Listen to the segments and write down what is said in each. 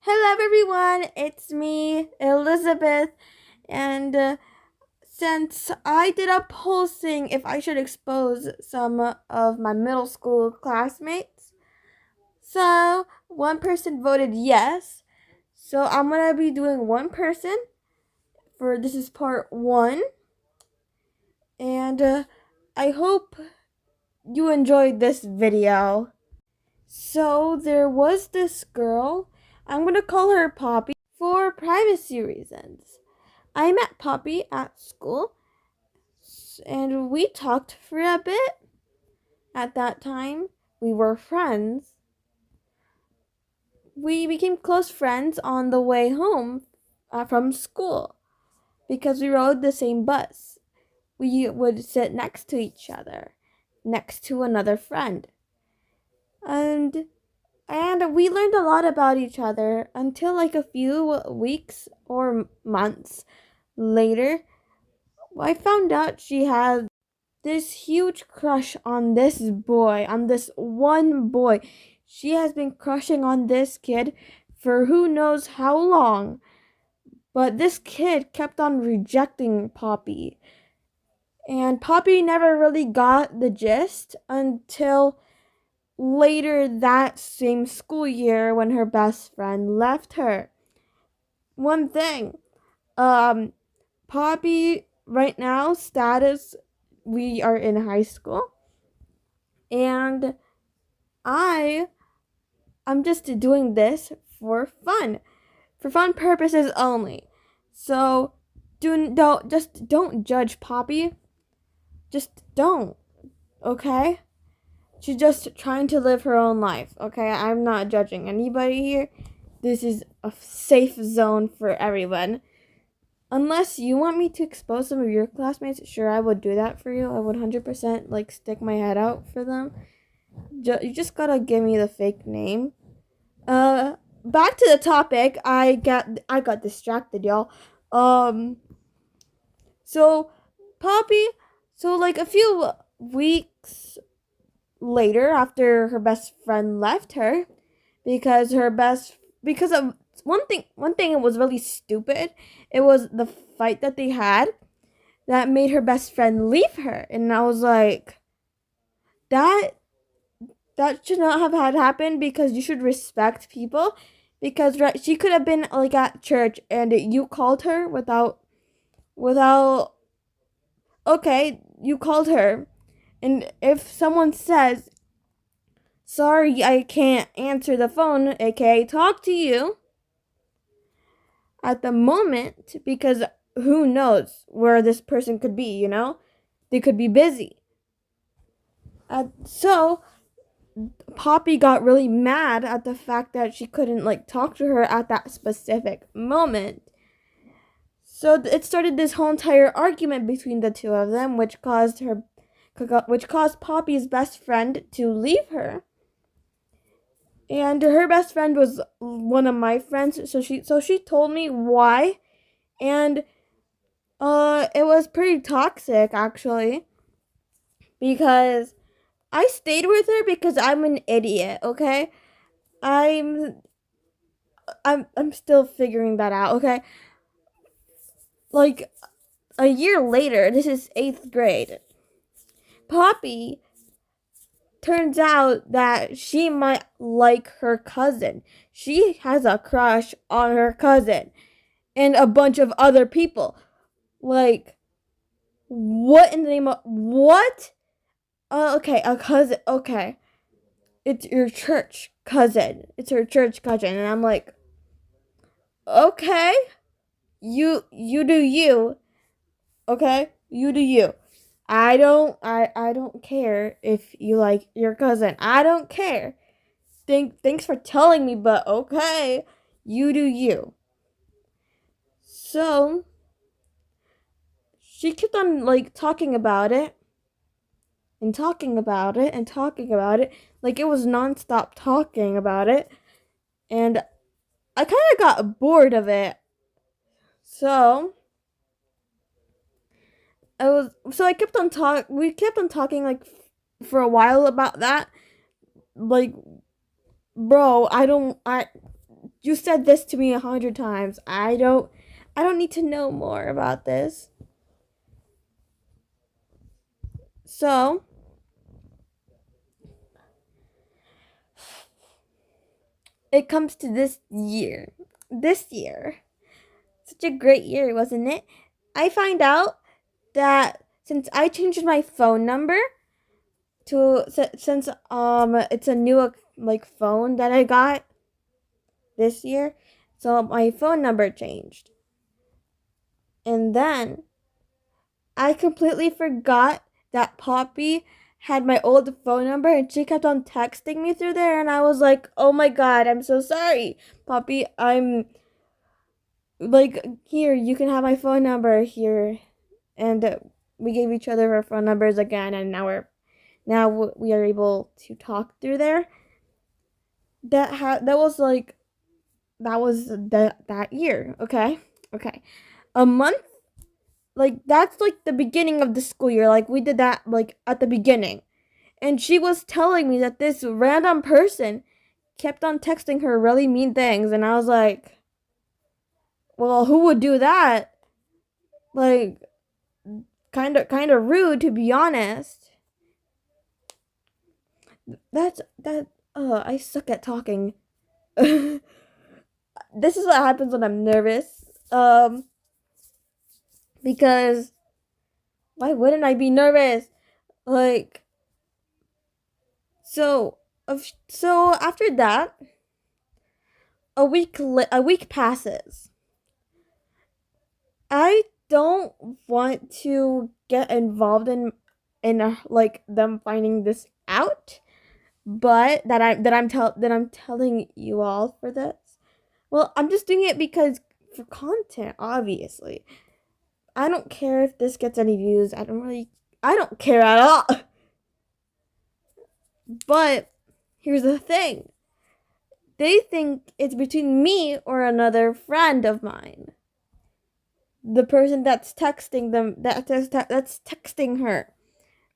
Hello, everyone. It's me, Elizabeth. And since I did a posting if I should expose some of my middle school classmates, so one person voted yes. So I'm gonna be doing one person for this is part one. And I hope you enjoyed this video. So there was this girl. I'm gonna call her Poppy for privacy reasons. I met Poppy at school and we talked for a bit. At that time, we were friends. We became close friends on the way home from school because we rode the same bus. We would sit next to each other, next to another friend. And we learned a lot about each other until like a few weeks or months later. I found out she had this huge crush on this boy, on this one boy. She has been crushing on this kid for who knows how long. But this kid kept on rejecting Poppy. And Poppy never really got the gist until later that same school year when her best friend left her. One thing, um, Poppy right now status we are in high school and I I'm just doing this for fun. For fun purposes only. So don't judge Poppy. Just don't. Okay? She's just trying to live her own life. Okay? I'm not judging anybody here. This is a safe zone for everyone. Unless you want me to expose some of your classmates, sure, I would do that for you. I would 100% like stick my head out for them. You just gotta give me the fake name. Back to the topic. I got distracted, y'all. Um, so Poppy, so like a few weeks later, after her best friend left her, because of one thing it was really stupid. It was the fight that they had that made her best friend leave her, and I was like, that that should not have had happened because you should respect people. Because right, she could have been like at church and you called her without okay, you called her, and if someone says sorry I can't answer the phone, aka talk to you at the moment, because who knows where this person could be, they could be busy. So Poppy got really mad at the fact that she couldn't like talk to her at that specific moment. So it started this whole entire argument between the two of them, which caused Poppy's best friend to leave her. And her best friend was one of my friends, so she told me why, and it was pretty toxic actually, because I stayed with her because I'm an idiot, okay? I'm I'm still figuring that out, okay? Like a year later, this is 8th grade. Poppy turns out that she might like her cousin. She has a crush on her cousin and a bunch of other people. Like, what in the name of what? Okay, a cousin. Okay, it's your church cousin. It's her church cousin, and I'm like, okay, you do you. Okay, you do you. I don't care if you like your cousin. I don't care. Thanks for telling me, but okay, you do you. So she kept on like talking about it and talking about it and talking about it, like it was nonstop talking about it, and I kind of got bored of it. So I kept on talk. We kept on talking like for a while about that. Like, bro, I don't. I You said this to me 100 times. I don't need to know more about this. So, it comes to this year. This year. Such a great year, wasn't it? I find out that since I changed my phone number to since it's a new like phone that I got this year, so my phone number changed. And then I completely forgot that Poppy had my old phone number and she kept on texting me through there, and I was like, "Oh my god, I'm so sorry. Poppy, I'm like, here, you can have my phone number here." And we gave each other our phone numbers again, and now we are able to talk through there. That was like that year, okay? Okay. A month, like that's like the beginning of the school year. Like we did that like at the beginning. And she was telling me that this random person kept on texting her really mean things, and I was like, "Well, who would do that?" Like kind of rude, to be honest. That I suck at talking. This is what happens when I'm nervous. Because why wouldn't I be nervous? Like, so after that, a week passes. I don't want to get involved in like them finding this out, but that I'm telling you all for this. Well, I'm just doing it because for content, obviously. I don't care if this gets any views. I don't care at all. But here's the thing. They think it's between me or another friend of mine. The person that's texting them that's texting her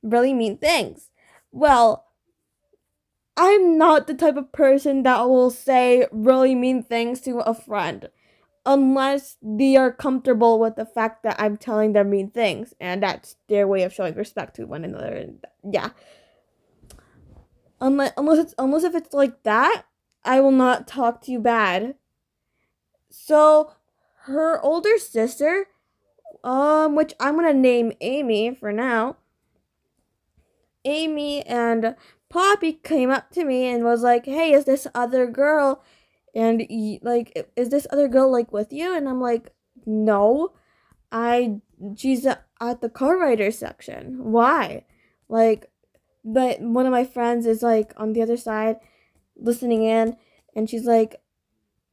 really mean things. Well, I'm not the type of person that will say really mean things to a friend unless they are comfortable with the fact that I'm telling them mean things, and that's their way of showing respect to one another. Yeah. Unless if it's like that, I will not talk to you bad. So her older sister, which I'm gonna name Amy for now. Amy and Poppy came up to me and was like, "Hey, is this other girl? And like, is this other girl like with you?" And I'm like, "No, I she's at the car rider section. Why?" Like, but one of my friends is like on the other side listening in, and she's like,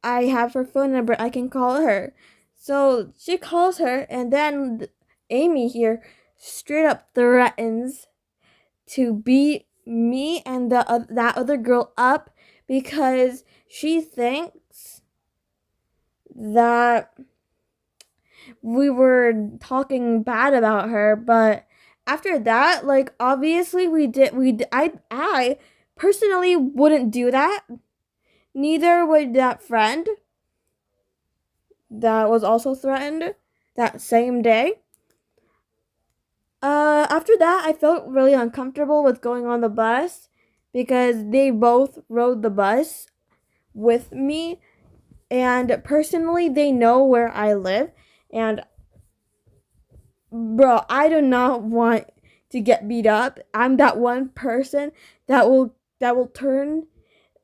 "I have her phone number. I can call her." So she calls her, and then Amy here straight up threatens to beat me and that other girl up because she thinks that we were talking bad about her. But after that, like, obviously I personally wouldn't do that. Neither would that friend that was also threatened that same day. After that, I felt really uncomfortable with going on the bus because they both rode the bus with me, and personally, they know where I live. And bro, I do not want to get beat up. I'm that one person that will turn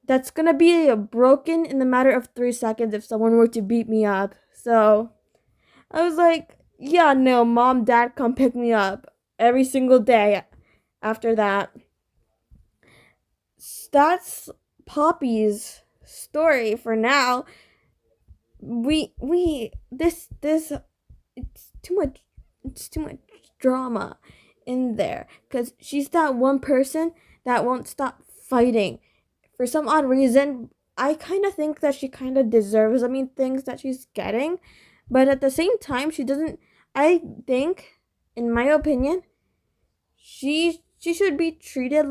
that's gonna be broken in the matter of 3 seconds if someone were to beat me up. So I was like, yeah, no, mom, dad, come pick me up every single day after that. That's Poppy's story for now. This it's too much drama in there because she's that one person that won't stop fighting. For some odd reason, I kind of think that she kind of deserves, things that she's getting, but at the same time, she doesn't. I think, in my opinion, she should be treated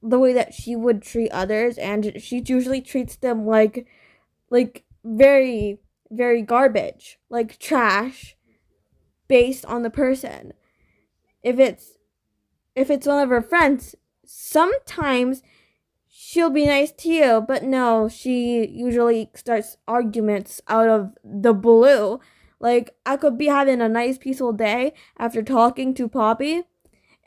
the way that she would treat others, and she usually treats them like very, very garbage, like trash, based on the person. If it's one of her friends, sometimes she'll be nice to you, but no, she usually starts arguments out of the blue. Like, I could be having a nice peaceful day after talking to Poppy,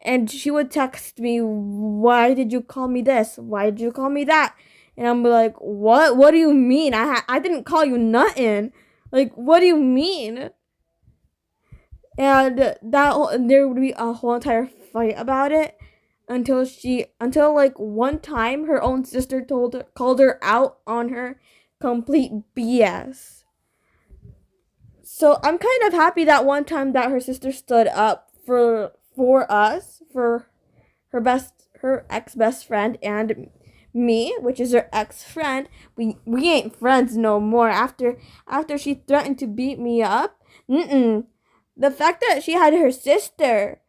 and she would text me, "Why did you call me this? Why did you call me that?" And I'm like, "What do you mean? I didn't call you nothing. Like, what do you mean?" And there would be a whole entire fight about it until like one time her own sister called her out on her complete BS. So I'm kind of happy that one time that her sister stood up for us, for her ex best friend and me, which is her ex friend. We ain't friends no more after she threatened to beat me up. The fact that she had her sister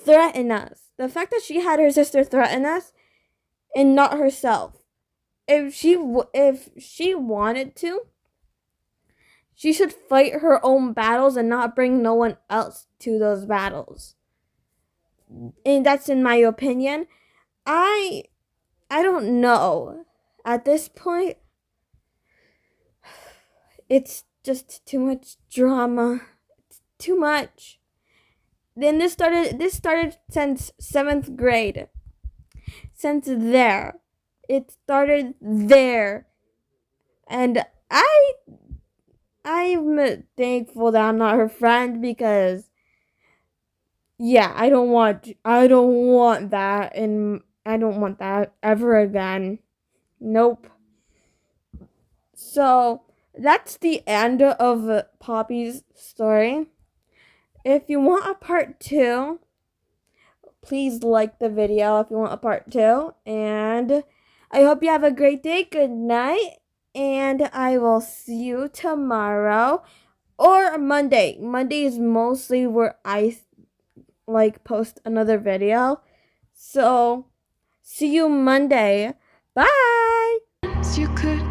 threaten us. The fact that she had her sister threaten us and not herself. If she wanted to, she should fight her own battles and not bring no one else to those battles. And that's in my opinion. I don't know. At this point, it's just too much drama. It's too much. Then this started since 7th grade. Since there. It started there. And I'm thankful that I'm not her friend, because yeah, I don't want that, and I don't want that ever again. Nope. So that's the end of Poppy's story. If you want a part 2, please like the video if you want a part 2. And I hope you have a great day. Good night. And I will see you tomorrow or Monday. Monday is mostly where I post another video. So see you Monday. Bye. You could